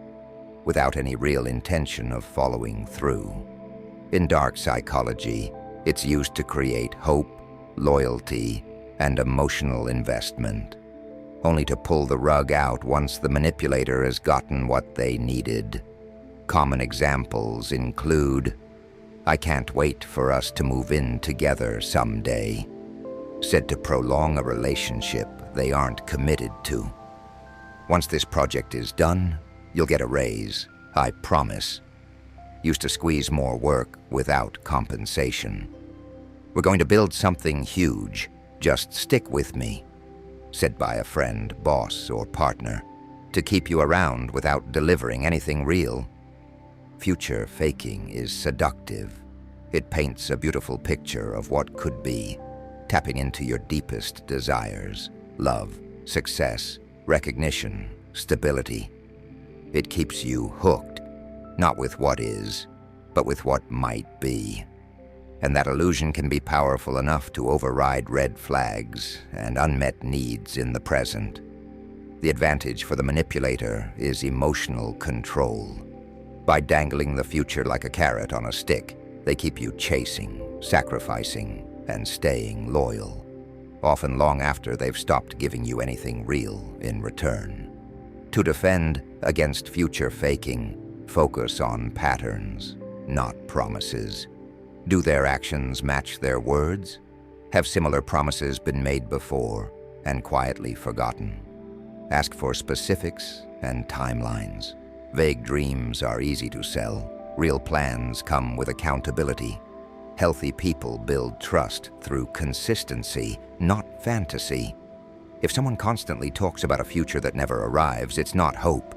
without any real intention of following through. In dark psychology, it's used to create hope, loyalty, and emotional investment, only to pull the rug out once the manipulator has gotten what they needed. Common examples include, "I can't wait for us to move in together someday," said to prolong a relationship they aren't committed to. "Once this project is done, you'll get a raise, I promise." Used to squeeze more work without compensation. "We're going to build something huge, just stick with me," said by a friend, boss, or partner, to keep you around without delivering anything real. Future faking is seductive. It paints a beautiful picture of what could be, tapping into your deepest desires: love, success, recognition, stability. It keeps you hooked, not with what is, but with what might be. And that illusion can be powerful enough to override red flags and unmet needs in the present. The advantage for the manipulator is emotional control. By dangling the future like a carrot on a stick, they keep you chasing, sacrificing, and staying loyal, often long after they've stopped giving you anything real in return. To defend against future faking, focus on patterns, not promises. Do their actions match their words? Have similar promises been made before and quietly forgotten? Ask for specifics and timelines. Vague dreams are easy to sell. Real plans come with accountability. Healthy people build trust through consistency, not fantasy. If someone constantly talks about a future that never arrives, it's not hope.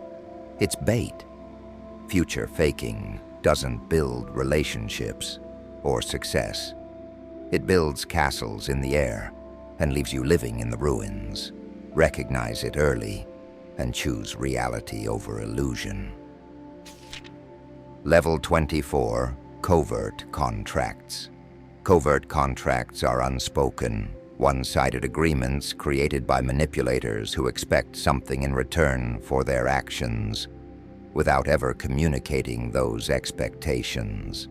It's bait. Future faking doesn't build relationships or success. It builds castles in the air and leaves you living in the ruins. Recognize it early and choose reality over illusion. Level 24, Covert Contracts. Covert contracts are unspoken, one-sided agreements created by manipulators who expect something in return for their actions, without ever communicating those expectations.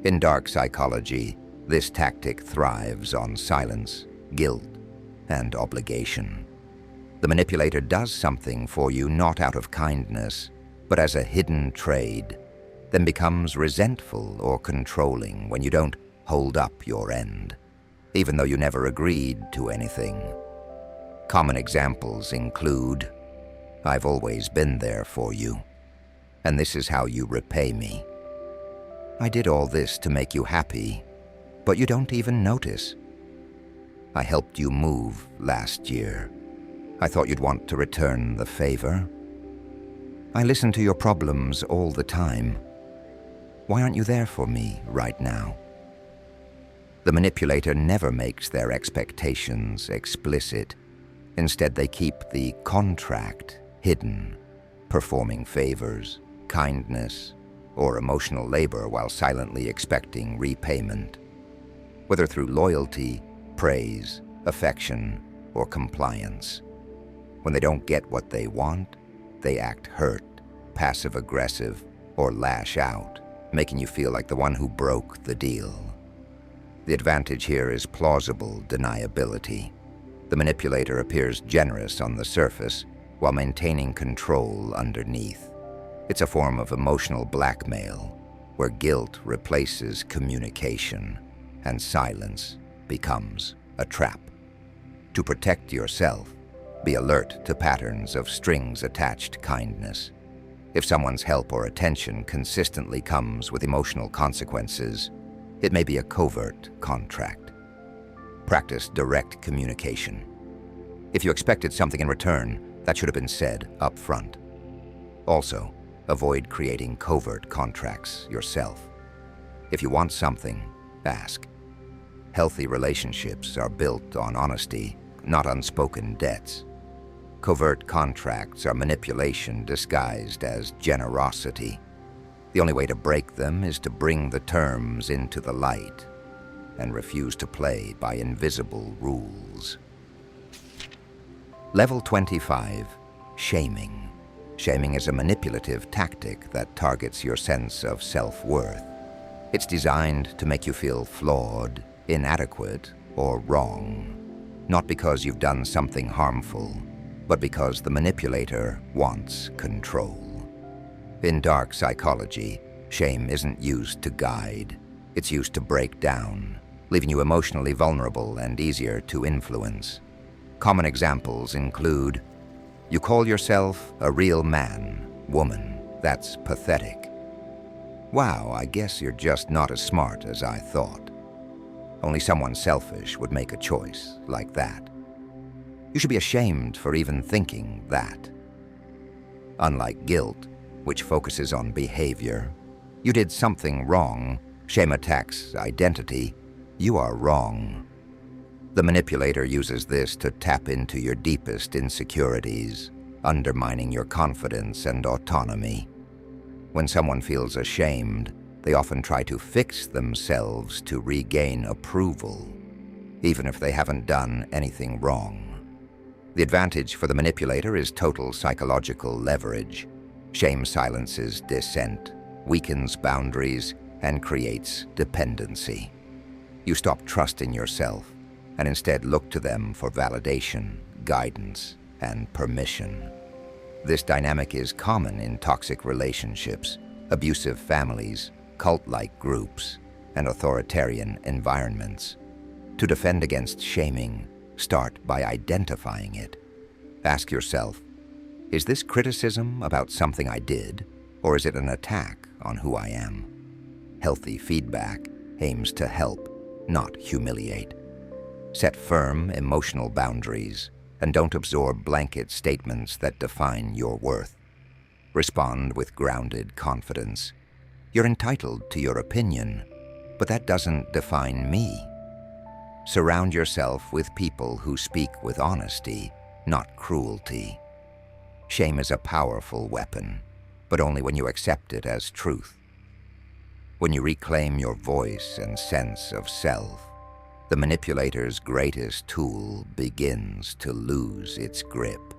In dark psychology, this tactic thrives on silence, guilt, and obligation. The manipulator does something for you not out of kindness, but as a hidden trade, then becomes resentful or controlling when you don't hold up your end. even though you never agreed to anything. Common examples include, "I've always been there for you, and this is how you repay me." "I did all this to make you happy, but you don't even notice." "I helped you move last year. I thought you'd want to return the favor." "I listen to your problems all the time. Why aren't you there for me right now?" The manipulator never makes their expectations explicit. Instead, they keep the contract hidden, performing favors, kindness, or emotional labor while silently expecting repayment. Whether through loyalty, praise, affection, or compliance. When they don't get what they want, they act hurt, passive-aggressive, or lash out, making you feel like the one who broke the deal. The advantage here is plausible deniability. The manipulator appears generous on the surface while maintaining control underneath. It's a form of emotional blackmail, where guilt replaces communication and silence becomes a trap. To protect yourself, be alert to patterns of strings-attached kindness. If someone's help or attention consistently comes with emotional consequences, it may be a covert contract. Practice direct communication. If you expected something in return, that should have been said up front. Also, avoid creating covert contracts yourself. If you want something, ask. Healthy relationships are built on honesty, not unspoken debts. Covert contracts are manipulation disguised as generosity. The only way to break them is to bring the terms into the light and refuse to play by invisible rules. Level 25, Shaming. Shaming is a manipulative tactic that targets your sense of self-worth. It's designed to make you feel flawed, inadequate, or wrong. Not because you've done something harmful, but because the manipulator wants control. In dark psychology, shame isn't used to guide. It's used to break down, leaving you emotionally vulnerable and easier to influence. Common examples include, "You call yourself a real man, woman. That's pathetic." "Wow, I guess you're just not as smart as I thought." Only someone selfish would make a choice like that. "You should be ashamed for even thinking that." Unlike guilt, which focuses on behavior, you did something wrong. Shame attacks identity. You are wrong. The manipulator uses this to tap into your deepest insecurities, undermining your confidence and autonomy. When someone feels ashamed, they often try to fix themselves to regain approval, even if they haven't done anything wrong. The advantage for the manipulator is total psychological leverage. Shame silences dissent, weakens boundaries, and creates dependency. You stop trusting yourself and instead look to them for validation, guidance, and permission. This dynamic is common in toxic relationships, abusive families, cult-like groups, and authoritarian environments. To defend against shaming, start by identifying it. Ask yourself, is this criticism about something I did, or is it an attack on who I am? Healthy feedback aims to help, not humiliate. Set firm emotional boundaries and don't absorb blanket statements that define your worth. Respond with grounded confidence. You're entitled to your opinion, but that doesn't define me. Surround yourself with people who speak with honesty, not cruelty. Shame is a powerful weapon, but only when you accept it as truth. When you reclaim your voice and sense of self, the manipulator's greatest tool begins to lose its grip.